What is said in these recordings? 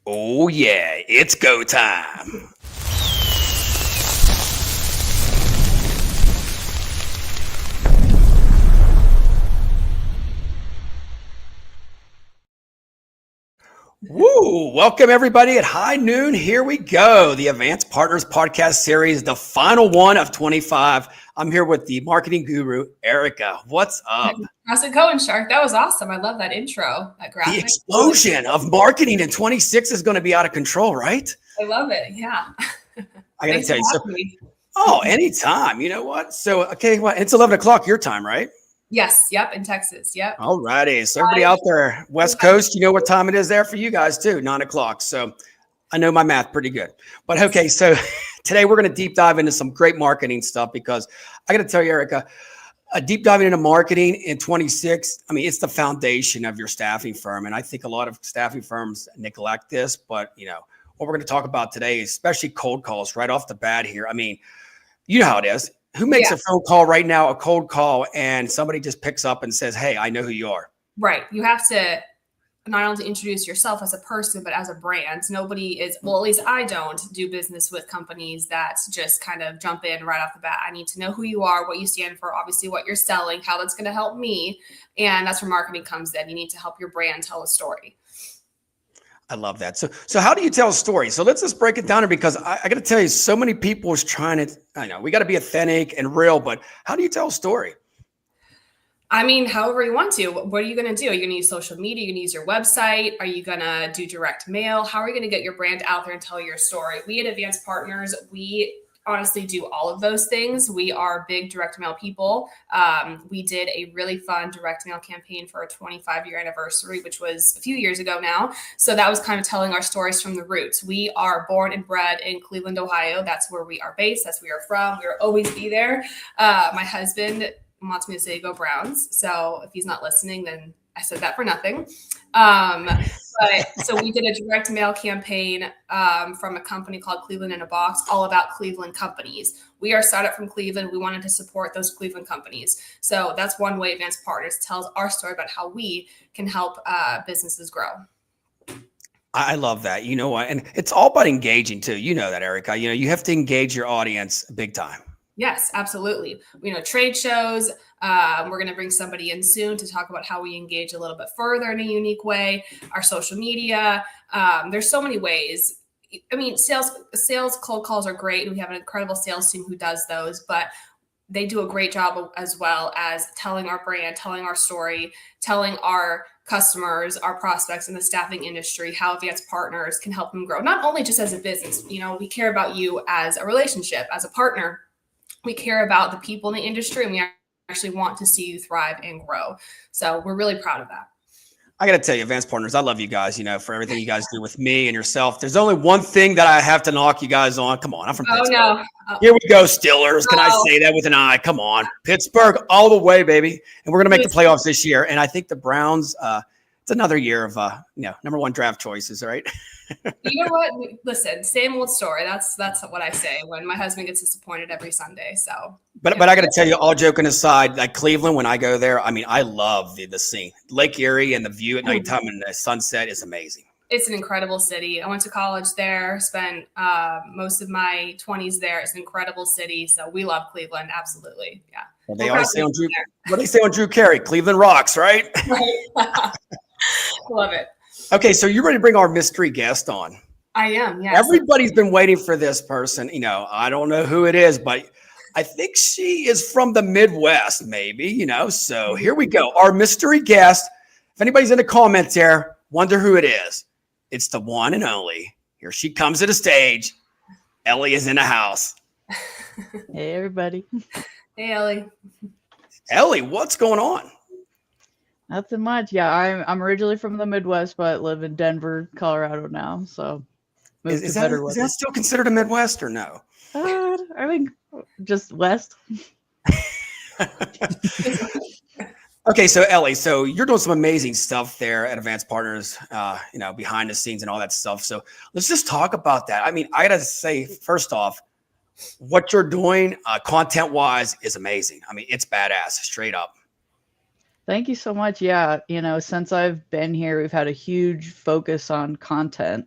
Oh, yeah, it's go time. Woo! Welcome everybody at high noon. Here we go. The Advanced Partners podcast series, the final one of 25. I'm here with the marketing guru, Erica. What's up? How's it going, Shark? That was awesome. I love that intro, that The graphic. explosion of marketing in 26 is going to be out of control, right? I love it. Yeah. I got to Thanks tell you. for So, having me. anytime. You know what? So, okay, well, it's 11 o'clock your time, right? Yes. Yep. In Texas. Yep. All righty. So everybody out there, West Coast, you know what time it is there for you guys too, 9 o'clock. So I know my math pretty good. But okay, so today we're going to deep dive into some great marketing stuff because I got to tell you, Erica, deep diving into marketing in 26, I mean, it's the foundation of your staffing firm. And I think a lot of staffing firms neglect this, but what we're going to talk about today, especially cold calls right off the bat here. I mean, you know how it is. Who makes a phone call right now, a cold call, and somebody just picks up and says, hey, I know who you are? Right. You have to not only introduce yourself as a person, but as a brand. Nobody is, well, at least I don't do business with companies that just kind of jump in right off the bat. I need to know who you are, what you stand for, obviously what you're selling, how that's going to help me. And that's where marketing comes in. You need to help your brand tell a story. I love that. So how do you tell a story? So let's just break it down here because I got to tell you, so many people is trying to, I know we got to be authentic and real, but how do you tell a story? I mean, however you want to. What are you going to do? Are you going to use social media? Are you going to use your website? Are you going to do direct mail? How are you going to get your brand out there and tell your story? We at Advanced Partners, we honestly do all of those things. We are big direct mail people. We did a really fun direct mail campaign for our 25-year anniversary, which was a few years ago now. So that was kind of telling our stories from the roots. We are born and bred in Cleveland, Ohio. That's where we are based. That's where we are from. We will always be there. My husband wants me to say go Browns. So if he's not listening, then I said that for nothing. But so we did a direct mail campaign from a company called Cleveland in a Box, all about Cleveland companies. We are started from Cleveland. We wanted to support those Cleveland companies. So that's one way Advanced Partners tells our story about how we can help businesses grow. I love that. You know what? And it's all about engaging too. You know that, Erica. You have to engage your audience big time. Yes, absolutely. Trade shows. We're going to bring somebody in soon to talk about how we engage a little bit further in a unique way. Our social media. There's so many ways. I mean, sales cold calls are great. We have an incredible sales team who does those, but they do a great job as well as telling our brand, telling our story, telling our customers, our prospects in the staffing industry, how Advanced Partners can help them grow. Not only just as a business, we care about you as a relationship, as a partner. We care about the people in the industry, and we actually want to see you thrive and grow. So we're really proud of that. I got to tell you, Advanced Partners, I love you guys, for everything you guys do with me and yourself. There's only one thing that I have to knock you guys on. Come on, I'm from Pittsburgh. No. Here we go, Steelers. Can I say that with an eye? Come on. Pittsburgh all the way, baby. And we're going to make the playoffs this year. And I think the Browns, it's another year of, number one draft choices, right? You know what? Listen, same old story. That's what I say when my husband gets disappointed every Sunday. So, but I got to tell you, all joking aside, like Cleveland, when I go there, I mean, I love the scene. Lake Erie and the view at nighttime and the sunset is amazing. It's an incredible city. I went to college there, spent most of my 20s there. It's an incredible city. So we love Cleveland. Absolutely. Yeah. Well, they always say on Drew, what do they say on Drew Carey? Cleveland rocks, right? Right. Love it. Okay, so you're ready to bring our mystery guest on. I am, yes. Everybody's been waiting for this person. I don't know who it is, but I think she is from the Midwest, maybe, So here we go. Our mystery guest. If anybody's in the comments here, wonder who it is. It's the one and only. Here she comes to the stage. Ellie is in the house. Hey, everybody. Hey, Ellie. Ellie, what's going on? Nothing much. Yeah, I'm originally from the Midwest, but live in Denver, Colorado now. So is that still considered a Midwest or no? I think just West. Okay, so Ellie, so you're doing some amazing stuff there at Advanced Partners, behind the scenes and all that stuff. So let's just talk about that. I mean, I gotta say, first off, what you're doing content-wise is amazing. I mean, it's badass, straight up. Thank you so much. Yeah, since I've been here, we've had a huge focus on content.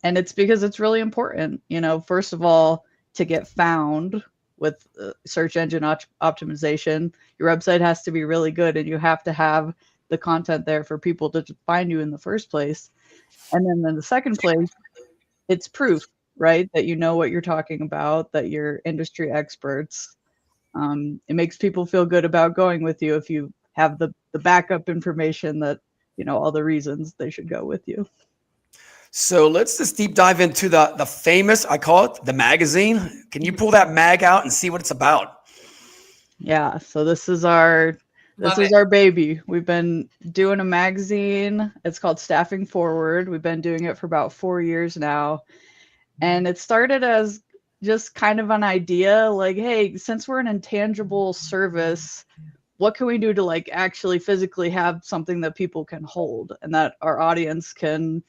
And it's because it's really important, first of all, to get found with search engine optimization. Your website has to be really good, and you have to have the content there for people to find you in the first place. And then in the second place, it's proof, right? That you know what you're talking about, that you're industry experts. It makes people feel good about going with you if you have the backup information that, all the reasons they should go with you. So let's just deep dive into the famous, I call it the magazine. Can you pull that mag out and see what it's about? Yeah. So this is our baby. We've been doing a magazine. It's called Staffing Forward. We've been doing it for about 4 years now. And it started as just kind of an idea like, hey, since we're an intangible service, what can we do to like actually physically have something that people can hold and that our audience can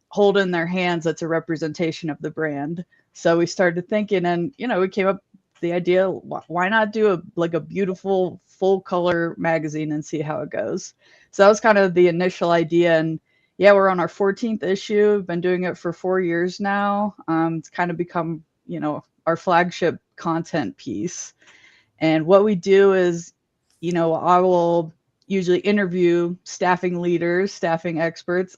hold in their hands that's a representation of the brand? So we started thinking, and we came up with the idea, why not do a beautiful full color magazine and see how it goes? So that was kind of the initial idea. And yeah, we're on our 14th issue. We've been doing it for 4 years now. It's kind of become, our flagship content piece. And what we do is, I will usually interview staffing leaders, staffing experts.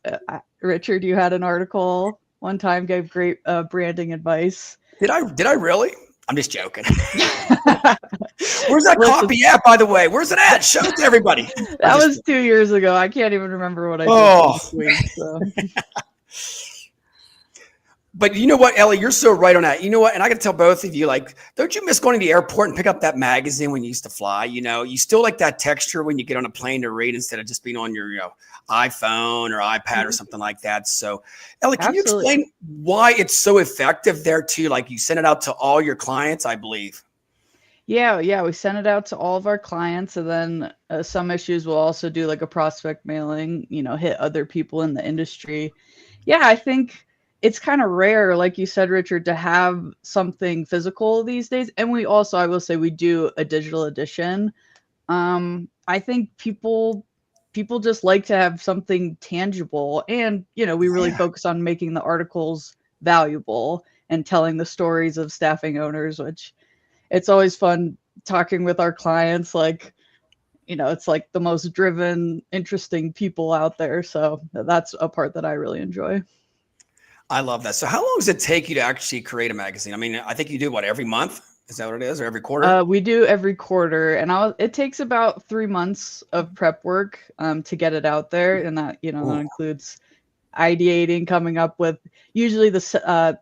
Richard, you had an article one time, gave great branding advice. Did I really? I'm just joking. Where's that copy at, by the way? Where's it at? Show it to everybody. That was 2 years ago. I can't even remember what I did this week. So. But you know what, Ellie, you're so right on that. You know what? And I got to tell both of you, like, don't you miss going to the airport and pick up that magazine when you used to fly? You still like that texture when you get on a plane to read instead of just being on your, iPhone or iPad or something like that. So, Ellie, can you explain why it's so effective there too? Like you send it out to all your clients, I believe. Yeah. We send it out to all of our clients, and then some issues will also do like a prospect mailing, hit other people in the industry. Yeah, I think it's kind of rare, like you said, Richard, to have something physical these days. And we also, I will say, we do a digital edition. I think people just like to have something tangible, and we really focus on making the articles valuable and telling the stories of staffing owners, which it's always fun talking with our clients. Like, it's like the most driven, interesting people out there. So that's a part that I really enjoy. I love that. So how long does it take you to actually create a magazine? I mean, I think you do every month? Is that what it is, or every quarter? We do every quarter, and it takes about 3 months of prep work to get it out there, and that that includes ideating, coming up with. Usually,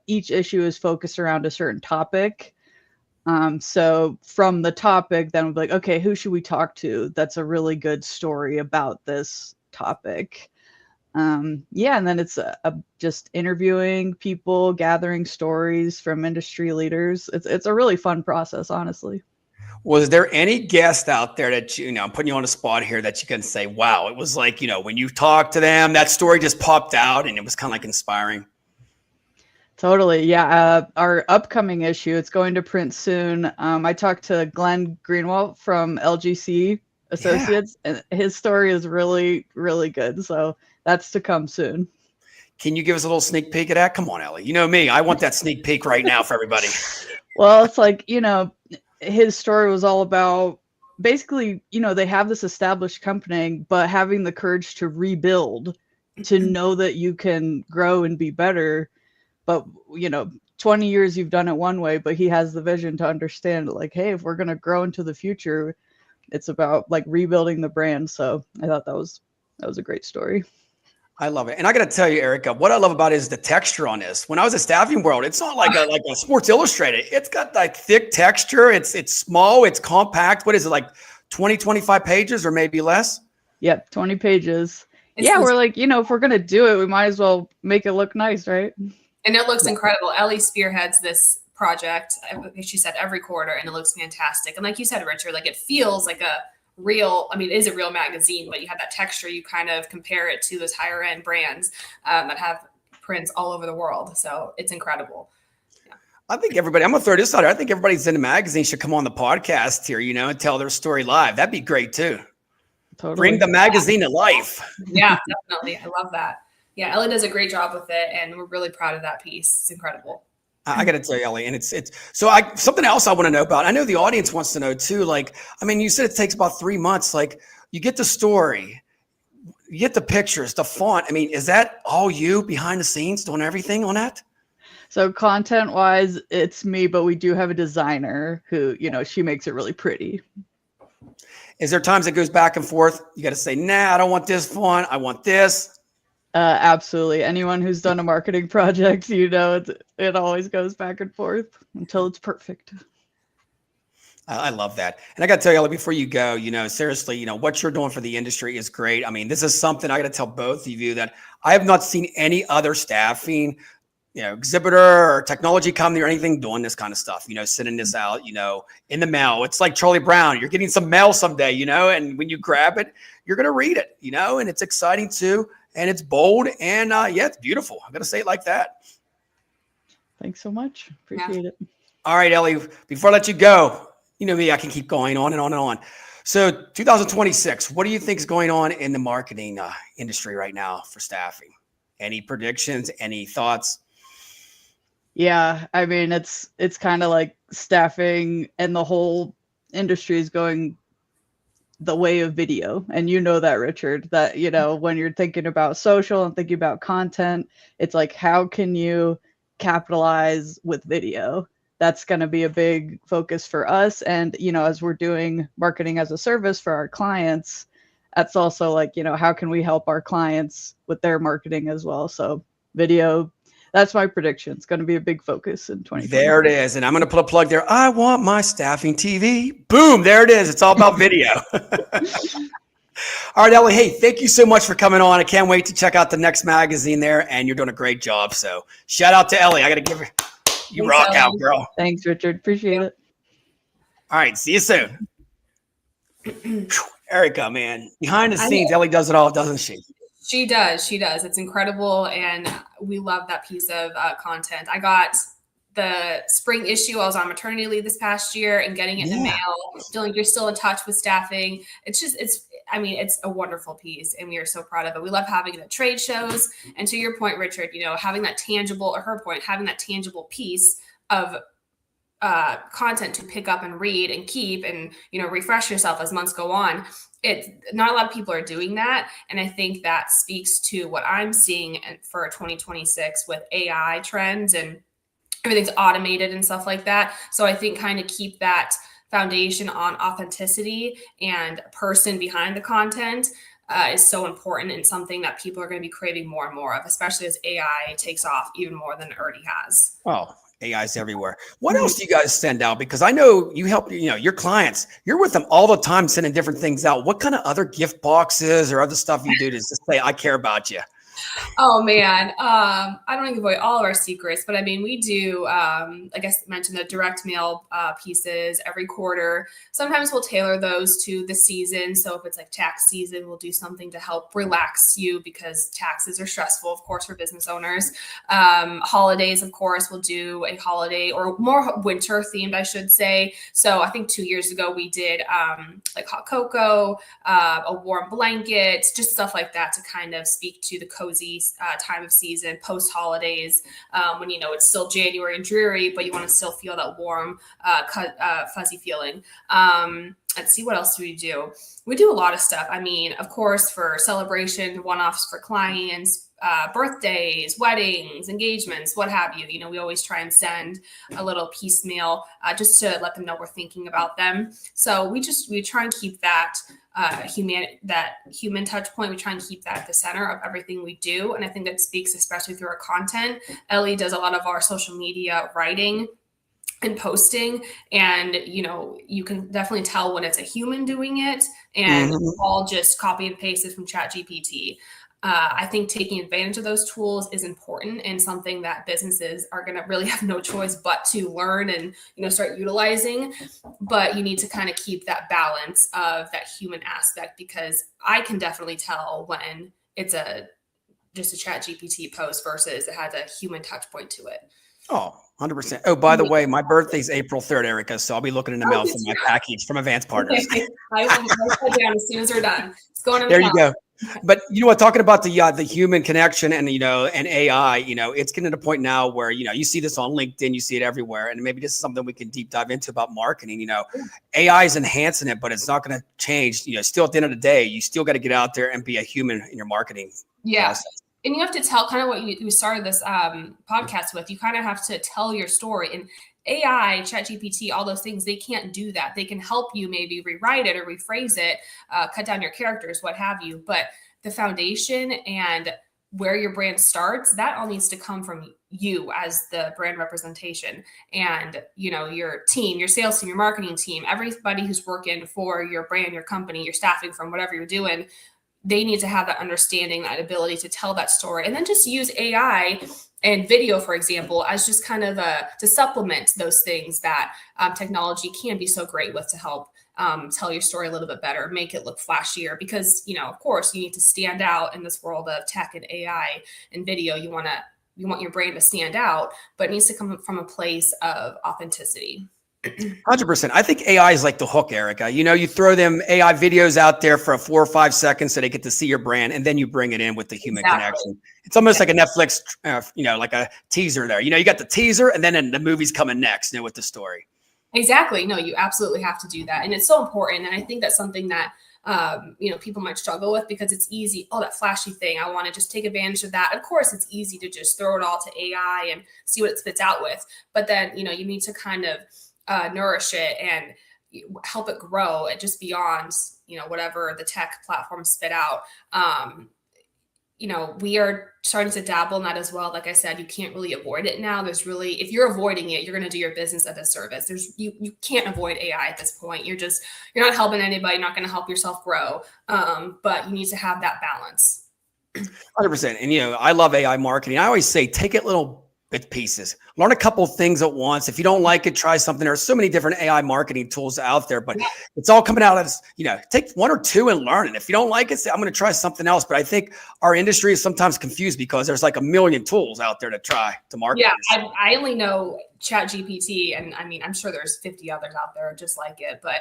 each issue is focused around a certain topic. So from the topic, then we'll be like, okay, who should we talk to? That's a really good story about this topic. And then it's just interviewing people, gathering stories from industry leaders. It's a really fun process, honestly. Was there any guest out there that I'm putting you on a spot here, that you can say, wow, it was like, when you talked to them, that story just popped out and it was kind of like inspiring? Totally. Yeah. Our upcoming issue, it's going to print soon. I talked to Glenn Greenwald from LGC Associates, and his story is really, really good. So that's to come soon. Can you give us a little sneak peek of that? Come on, Ellie. You know me. I want that sneak peek right now for everybody. Well, it's like, his story was all about basically, they have this established company, but having the courage to rebuild, to know that you can grow and be better. But, 20 years you've done it one way, but he has the vision to understand, like, hey, if we're going to grow into the future, it's about like rebuilding the brand. So I thought that was a great story. I love it. And I got to tell you, Erica, what I love about it is the texture on this. When I was at Staffing World, it's not like a Sports Illustrated. It's got like thick texture. It's small. It's compact. What is it, like 20, 25 pages or maybe less? Yep, 20 pages. We're like, if we're going to do it, we might as well make it look nice, right? And it looks incredible. Ellie spearheads this project. She said every quarter, and it looks fantastic. And like you said, Richard, like it feels like a real, it is a real magazine, but you have that texture. You kind of compare it to those higher end brands that have prints all over the world. So it's incredible. Yeah. I think everybody, I'm going to throw this out there. I think everybody's in the magazine should come on the podcast here, and tell their story live. That'd be great too. Totally. Bring the magazine to life. Yeah, definitely. I love that. Yeah, Ellie does a great job with it, and we're really proud of that piece. It's incredible. I got to tell you, Ellie, and it's so something else I want to know about. I know the audience wants to know too. Like, I mean, you said it takes about 3 months. Like, you get the story, you get the pictures, the font. I mean, is that all you behind the scenes doing everything on that? So content wise, it's me, but we do have a designer who, she makes it really pretty. Is there times it goes back and forth? You got to say, nah, I don't want this font. I want this. Absolutely. Anyone who's done a marketing project, it always goes back and forth until it's perfect. I love that. And I got to tell you, Ellie, before you go, seriously, what you're doing for the industry is great. I mean, this is something I got to tell both of you that I have not seen any other staffing, exhibitor or technology company or anything doing this kind of stuff, sending this out, in the mail. It's like Charlie Brown. You're getting some mail someday, and when you grab it, you're going to read it, and it's exciting too. And it's bold and it's beautiful. I'm going to say it like that. Thanks so much. Appreciate it. All right, Ellie, before I let you go, you know me, I can keep going on and on and on. So 2026, what do you think is going on in the marketing industry right now for staffing? Any predictions, any thoughts? Yeah, I mean, it's kind of like staffing and the whole industry is going the way of video. And that, Richard, that, when you're thinking about social and thinking about content, it's like, how can you capitalize with video? That's going to be a big focus for us. And, as we're doing marketing as a service for our clients, that's also like, how can we help our clients with their marketing as well? So video, that's my prediction. It's going to be a big focus in 2020. There it is. And I'm going to put a plug there. I want my staffing TV. Boom. There it is. It's all about video. All right, Ellie. Hey, thank you so much for coming on. I can't wait to check out the next magazine there. And you're doing a great job. So shout out to Ellie. I got to give her, you rock out, girl. Thanks, Richard. Appreciate it. All right. See you soon. Erica, man, behind the scenes, Ellie does it all, doesn't she? She does. It's incredible. And we love that piece of content. I got the spring issue. I was on maternity leave this past year and getting it in the mail. Feeling you're still in touch with staffing. It's a wonderful piece and we are so proud of it. We love having it at trade shows. And to your point, Richard, having that tangible, or her point, having that tangible piece of content to pick up and read and keep and, refresh yourself as months go on. Not a lot of people are doing that. And I think that speaks to what I'm seeing for 2026 with AI trends and everything's automated and stuff like that. So I think kind of keep that foundation on authenticity and person behind the content is so important and something that people are going to be craving more and more of, especially as AI takes off even more than it already has. Oh, AI's everywhere. What else do you guys send out? Because I know you help, your clients, you're with them all the time, sending different things out. What kind of other gift boxes or other stuff you do to just say, I care about you? Oh man. I don't want to give away all of our secrets, but I mean, we do, I guess mentioned the direct mail pieces every quarter. Sometimes we'll tailor those to the season. So if it's like tax season, we'll do something to help relax you because taxes are stressful, of course, for business owners. Holidays, of course, we'll do a holiday or more winter themed, I should say. So I think 2 years ago we did like hot cocoa, a warm blanket, just stuff like that to kind of speak to the cozy time of season, post holidays, when it's still January and dreary, but you want to still feel that warm, fuzzy feeling. Let's see, what else do? We do a lot of stuff. I mean, of course, for celebration, one-offs for clients, birthdays, weddings, engagements, what have you. We always try and send a little piecemeal just to let them know we're thinking about them. So we try and keep that human touch point. We try and keep that at the center of everything we do. And I think that speaks especially through our content. Ellie does a lot of our social media writing and posting, and you can definitely tell when it's a human doing it and all just copy and pasted from ChatGPT. I think taking advantage of those tools is important and something that businesses are going to really have no choice but to learn and start utilizing. But you need to kind of keep that balance of that human aspect, because I can definitely tell when it's just a ChatGPT post versus it has a human touch point to it. Oh, 100%. Oh, by the way, my birthday's April 3rd, Erica. So I'll be looking in the mail for my package from Advanced Partners. I will write that down as soon as we're done. It's going in There you go. But you know what? Talking about the human connection and and AI, it's getting to the point now where you see this on LinkedIn, you see it everywhere, and maybe this is something we can deep dive into about marketing. AI is enhancing it, but it's not going to change. Still at the end of the day, you still got to get out there and be a human in your marketing process. And you have to tell kind of what you started this podcast with. You kind of have to tell your story. And AI, ChatGPT, all those things, they can't do that. They can help you maybe rewrite it or rephrase it, cut down your characters, what have you. But the foundation and where your brand starts, that all needs to come from you as the brand representation. And, your team, your sales team, your marketing team, everybody who's working for your brand, your company, your staffing firm, whatever you're doing, they need to have that understanding, that ability to tell that story, and then just use AI and video, for example, as just kind of to supplement those things that technology can be so great with to help tell your story a little bit better, make it look flashier. Because of course, you need to stand out in this world of tech and AI and video. You want your brand to stand out, but it needs to come from a place of authenticity. 100%. I think AI is like the hook, Erica. You throw them AI videos out there for 4 or 5 seconds so they get to see your brand, and then you bring it in with the human connection. It's almost like a Netflix, like a teaser there. You got the teaser, and then the movie's coming next, with the story. Exactly. No, you absolutely have to do that. And it's so important. And I think that's something that, people might struggle with, because it's easy. Oh, that flashy thing, I want to just take advantage of that. Of course, it's easy to just throw it all to AI and see what it spits out with. But then, you need to kind of nourish it and help it grow just beyond, whatever the tech platform spit out. We are starting to dabble in that as well. Like I said, you can't really avoid it now. If you're avoiding it, you're going to do your business a disservice. You can't avoid AI at this point. You're not helping anybody, not going to help yourself grow. But you need to have that balance. 100%. And, I love AI marketing. I always say, take it little bit pieces, learn a couple things at once. If you don't like it, try something. There are so many different AI marketing tools out there, but it's all coming out as, take 1 or 2 and learn it. If you don't like it, say, I'm going to try something else. But I think our industry is sometimes confused because there's like a million tools out there to try to market. Yeah. I only know ChatGPT, and I mean, I'm sure there's 50 others out there just like it, but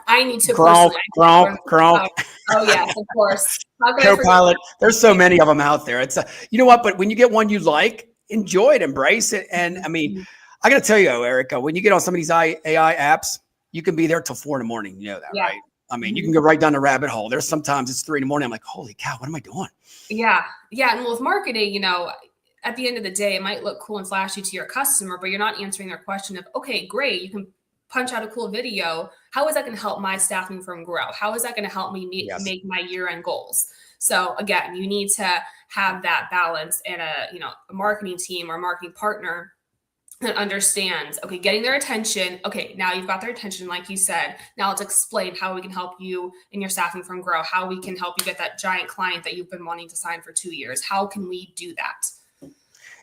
I need to Gronk. Oh yes, of course. Copilot. There's so many of them out there. It's but when you get one you like, enjoy it, embrace it. And I mean, I got to tell you, Erica, when you get on some of these AI apps, you can be there till 4 a.m. You know that, right? I mean, you can go right down the rabbit hole. There's sometimes it's 3 a.m. I'm like, holy cow, what am I doing? Yeah. And with marketing, at the end of the day, it might look cool and flashy to your customer, but you're not answering their question of, okay, great, you can punch out a cool video. How is that going to help my staffing firm grow? How is that going to help me make my year-end goals? So again, you need to have that balance, and a marketing team or a marketing partner that understands, okay, getting their attention. Okay, now you've got their attention, like you said. Now let's explain how we can help you and your staffing firm grow, how we can help you get that giant client that you've been wanting to sign for 2 years. How can we do that?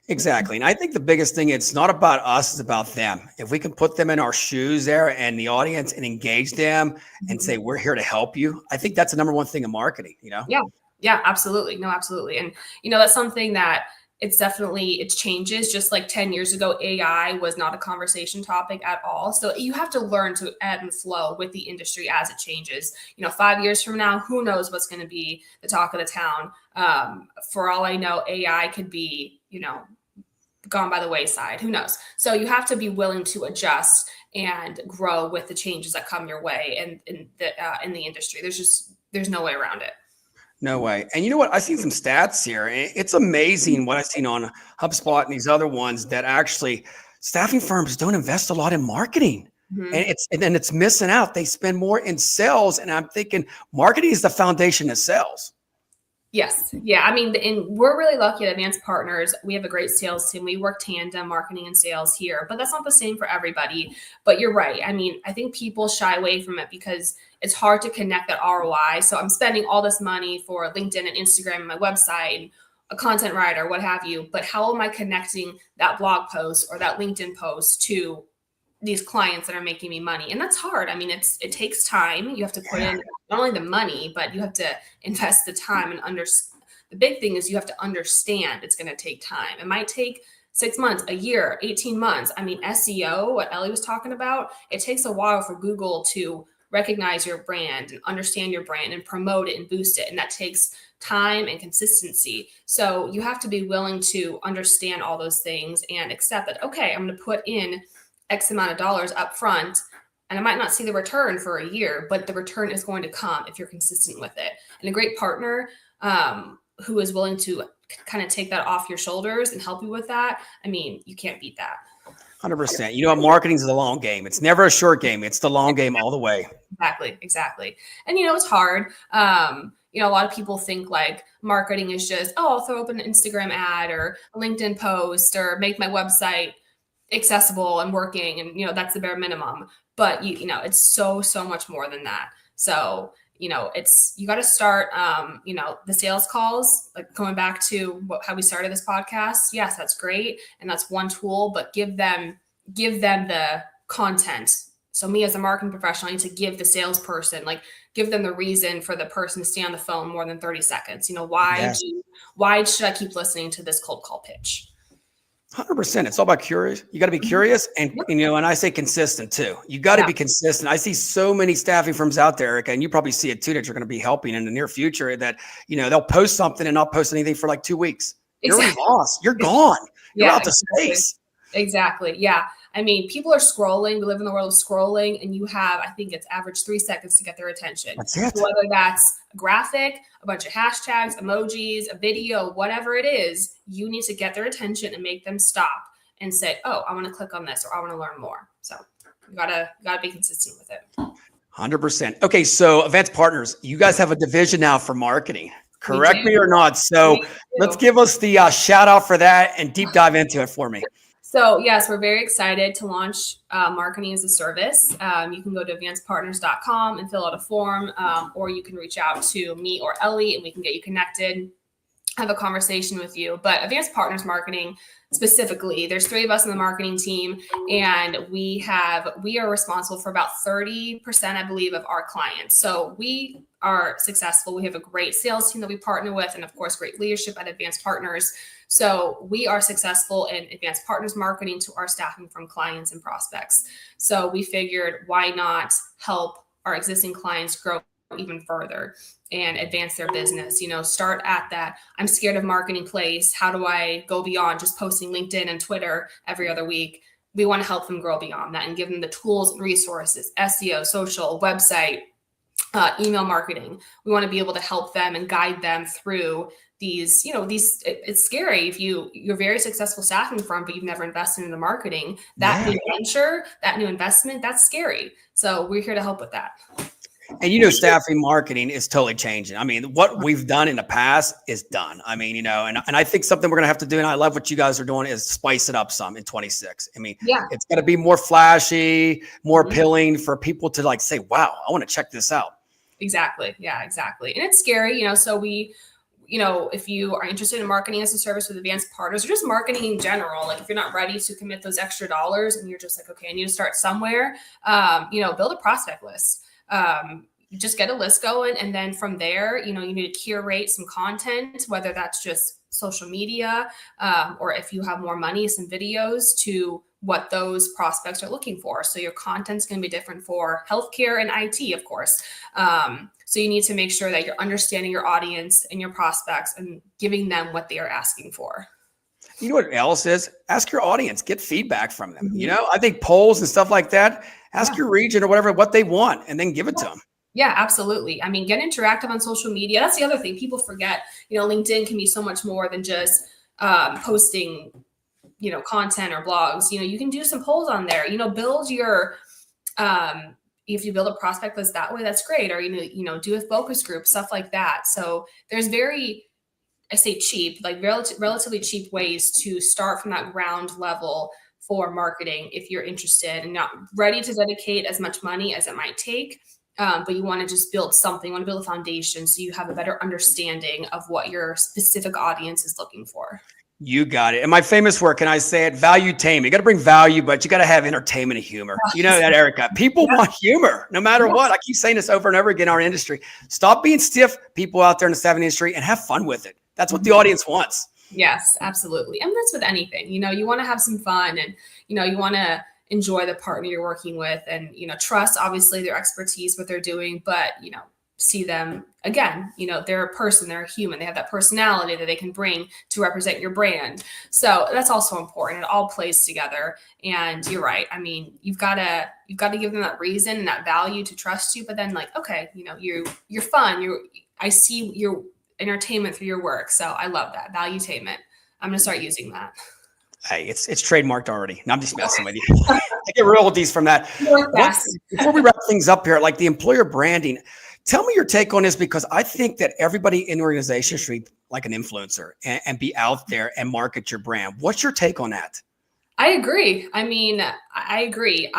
Exactly. And I think the biggest thing, it's not about us, it's about them. If we can put them in our shoes there and the audience and engage them and say, we're here to help you. I think that's the number one thing in marketing, Yeah, absolutely. No, absolutely. And, that's something that it changes. Just like 10 years ago, AI was not a conversation topic at all. So you have to learn to ebb and flow with the industry as it changes. 5 years from now, who knows what's going to be the talk of the town. For all I know, AI could be, gone by the wayside. Who knows? So you have to be willing to adjust and grow with the changes that come your way and in the industry. There's no way around it. No way. And you know what? I've seen some stats here. It's amazing what I've seen on HubSpot and these other ones that actually staffing firms don't invest a lot in marketing. Mm-hmm. And it's missing out. They spend more in sales. And I'm thinking marketing is the foundation of sales. Yes. Yeah. I mean, and we're really lucky at Advanced Partners. We have a great sales team. We work tandem, marketing and sales here, but that's not the same for everybody. But you're right. I mean, I think people shy away from it because it's hard to connect that ROI. So I'm spending all this money for LinkedIn and Instagram and my website and a content writer, what have you. But how am I connecting that blog post or that LinkedIn post to these clients that are making me money? And that's hard. I mean, it takes time. You have to put in not only the money, but you have to invest the time and the big thing is you have to understand it's going to take time. It might take 6 months, a year, 18 months. I mean, SEO, what Ellie was talking about, it takes a while for Google to recognize your brand and understand your brand and promote it and boost it. And that takes time and consistency. So you have to be willing to understand all those things and accept that, okay, I'm going to put in X amount of dollars up front, and I might not see the return for a year, but the return is going to come if you're consistent with it. And a great partner who is willing to kind of take that off your shoulders and help you with that, I mean, you can't beat that. 100%. You know, marketing is the long game. It's never a short game. It's the long game all the way. Exactly. And, you know, it's hard. You know, a lot of people think like marketing is just, oh, I'll throw up an Instagram ad or a LinkedIn post or make my website accessible and working. And, you know, that's the bare minimum. But, you know, it's so much more than that. So, you know, you got to start, you know, the sales calls, like going back to how we started this podcast. Yes, that's great. And that's one tool, but give them the content. So me as a marketing professional, I need to give the salesperson, like give them the reason for the person to stay on the phone more than 30 seconds. You know, why should I keep listening to this cold call pitch? 100%. It's all about curious. You got to be curious, and you know, and I say consistent too. You got to be consistent. I see so many staffing firms out there, Erica, and you probably see it too, that you're going to be helping in the near future, that, you know, they'll post something and not post anything for like 2 weeks. Exactly. You're lost. You're gone. You're out to space. Exactly. Yeah. I mean, people are scrolling. We live in the world of scrolling, and you have, I think it's average 3 seconds to get their attention. That's it. So whether that's a graphic, a bunch of hashtags, emojis, a video, whatever it is, you need to get their attention and make them stop and say, oh, I want to click on this, or I want to learn more. So you gotta be consistent with it. 100%. Okay. So Advanced Partners, you guys have a division now for marketing. Correct me or not. So let's give us the shout out for that and deep dive into it for me. So yes, we're very excited to launch Marketing as a Service. You can go to advancedpartners.com and fill out a form, or you can reach out to me or Ellie and we can get you connected, have a conversation with you. But Advanced Partners Marketing specifically, there's 3 of us in the marketing team, and we are responsible for about 30%, I believe, of our clients. So we are successful. We have a great sales team that we partner with, and of course, great leadership at Advanced Partners. So we are successful in Advanced Partners marketing to our staffing from clients and prospects. So we figured, why not help our existing clients grow even further and advance their business? You know, start at that I'm scared of marketing place. How do I go beyond just posting LinkedIn and Twitter every other week? We want to help them grow beyond that and give them the tools and resources, SEO, social, website, email marketing. We want to be able to help them and guide them through these, you know, it's scary if you're a very successful staffing firm, but you've never invested in the marketing, that new venture, that new investment, that's scary. So we're here to help with that. And, you know, staffing marketing is totally changing. I mean, what we've done in the past is done. I mean, you know, and I think something we're going to have to do, and I love what you guys are doing, is spice it up some in 26. I mean, it's going to be more flashy, more appealing for people to like say, wow, I want to check this out. Exactly. Yeah, exactly. And it's scary, you know, so you know, if you are interested in marketing as a service with Advanced Partners, or just marketing in general, like if you're not ready to commit those extra dollars and you're just like, okay, I need to start somewhere, you know, build a prospect list. Just get a list going. And then from there, you know, you need to curate some content, whether that's just social media, or if you have more money, some videos to what those prospects are looking for. So your content's going to be different for healthcare and IT, of course. So you need to make sure that you're understanding your audience and your prospects and giving them what they are asking for. You know what else is? Ask your audience, get feedback from them. You know, I think polls and stuff like that, ask your region or whatever, what they want, and then give it to them. Yeah, absolutely. I mean, get interactive on social media. That's the other thing people forget. You know, LinkedIn can be so much more than just posting, you know, content or blogs. You know, you can do some polls on there. You know, build your if you build a prospect list that way, that's great. Or you know, do a focus group, stuff like that. So there's I say cheap, like relatively cheap ways to start from that ground level for marketing if you're interested and not ready to dedicate as much money as it might take. But you want to just build something, you want to build a foundation so you have a better understanding of what your specific audience is looking for. You got it. And my famous word, can I say it? Valuetainment. You got to bring value, but you got to have entertainment and humor. You know that, Erica. People want humor no matter what. I keep saying this over and over again in our industry. Stop being stiff, people out there in the staffing industry, and have fun with it. That's what the audience wants. Yes, absolutely. And that's with anything. You know, you want to have some fun and, you know, you want to enjoy the partner you're working with, and, trust obviously their expertise, what they're doing, but, see them again, they're a person, they're a human, they have that personality that they can bring to represent your brand. So that's also important. It all plays together. And you're right. I mean, you've got to give them that reason and that value to trust you, but then okay, you're fun. I see your entertainment through your work. So I love that valuetainment. I'm going to start using that. Hey, it's trademarked already. No, I'm just messing with you. I get royalties from that. Before we wrap things up here, like the employer branding, tell me your take on this, because I think that everybody in the organization should be like an influencer and be out there and market your brand. What's your take on that? I agree. I mean, I agree.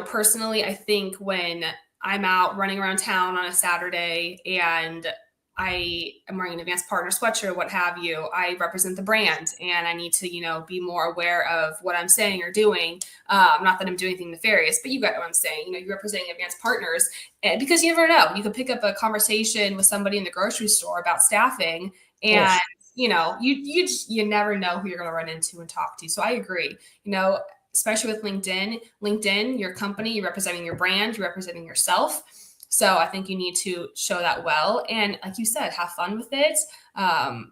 Personally, I think when I'm out running around town on a Saturday and I am wearing an Advanced Partner sweatshirt, what have you, I represent the brand, and I need to, be more aware of what I'm saying or doing. Not that I'm doing anything nefarious, but you get what I'm saying. You're representing Advanced Partners, because you never know. You could pick up a conversation with somebody in the grocery store about staffing, and you never know who you're going to run into and talk to. So I agree. Especially with LinkedIn, your company, you're representing your brand, you're representing yourself. So I think you need to show that well. And like you said, have fun with it.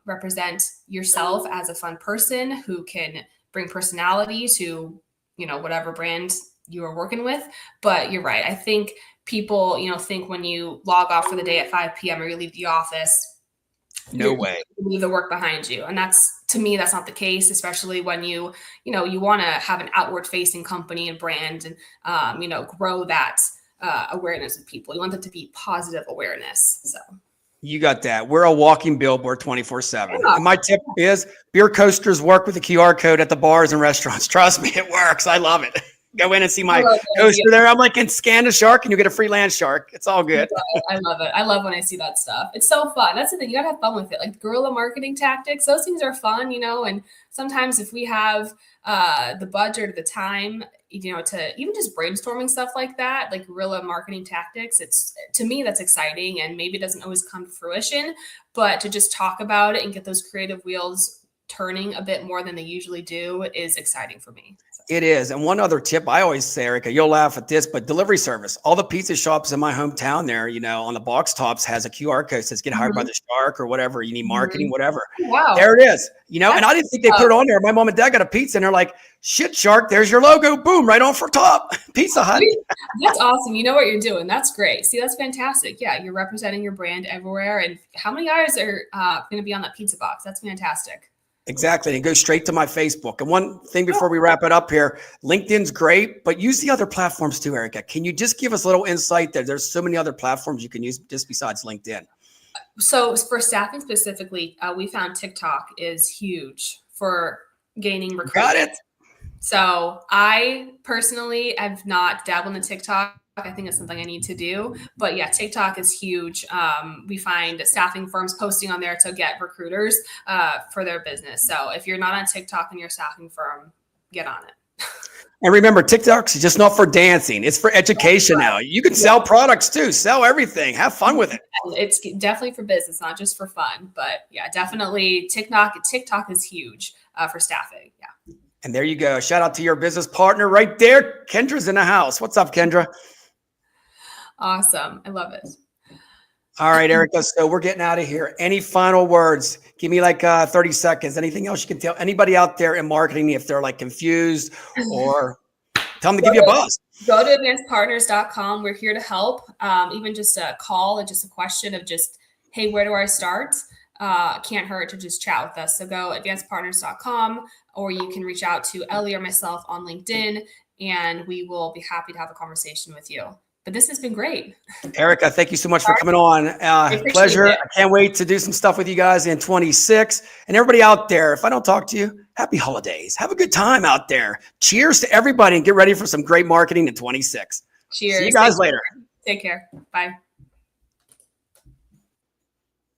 Represent yourself as a fun person who can bring personality to, whatever brand you are working with. But you're right. I think people, think when you log off for the day at 5 p.m. or you leave the office, no way, you leave the work behind you. And to me, that's not the case, especially when you want to have an outward facing company and brand and, grow that awareness of people. You want them to be positive awareness. So you got that. We're a walking billboard 24/7. And my tip is beer coasters work with the QR code at the bars and restaurants. Trust me, it works. I love it. Go in and see my coaster there. I'm like, and scan a shark and you get a free land shark. It's all good. I love it. I love when I see that stuff. It's so fun. That's the thing. You gotta have fun with it. Like guerrilla marketing tactics, those things are fun, and sometimes if we have the budget or the time, to even just brainstorming stuff like that, like guerrilla marketing tactics, to me, that's exciting, and maybe it doesn't always come to fruition, but to just talk about it and get those creative wheels turning a bit more than they usually do is exciting for me. It is. And one other tip I always say, Erica, you'll laugh at this, but delivery service, all the pizza shops in my hometown there, on the box tops has a QR code that says get hired by the shark or whatever. You need marketing, whatever. Wow. There it is. And I didn't think they put it on there. My mom and dad got a pizza and they're like, shit, shark, there's your logo. Boom, right on for top. Pizza Hut. That's awesome. You know what you're doing. That's great. See, that's fantastic. Yeah, you're representing your brand everywhere. And how many eyes are going to be on that pizza box? That's fantastic. Exactly. And go straight to my Facebook. And one thing before we wrap it up here, LinkedIn's great, but use the other platforms too, Erica. Can you just give us a little insight there? There's so many other platforms you can use just besides LinkedIn. So for staffing specifically, we found TikTok is huge for gaining recruitment. Got it. So I personally have not dabbled in TikTok. I think it's something I need to do. But yeah, TikTok is huge. We find staffing firms posting on there to get recruiters for their business. So if you're not on TikTok and you're a staffing firm, get on it. And remember, TikTok's just not for dancing. It's for education now. You can sell products too. Sell everything. Have fun with it. It's definitely for business, not just for fun. But yeah, definitely TikTok is huge for staffing. Yeah. And there you go. Shout out to your business partner right there. Kendra's in the house. What's up, Kendra? Awesome. I love it. All right, Erica. So we're getting out of here. Any final words? Give me like 30 seconds. Anything else you can tell anybody out there in marketing if they're like confused, or tell them to give you a buzz? Go to advancedpartners.com. We're here to help. Even just a call and just a question of just, hey, where do I start? Can't hurt to just chat with us. So go advancedpartners.com, or you can reach out to Ellie or myself on LinkedIn, and we will be happy to have a conversation with you. But this has been great. Erica, thank you so much for coming on. Pleasure. I can't wait to do some stuff with you guys in 26. And everybody out there, if I don't talk to you, happy holidays. Have a good time out there. Cheers to everybody and get ready for some great marketing in 26. Cheers. See you guys later. Take care. Bye.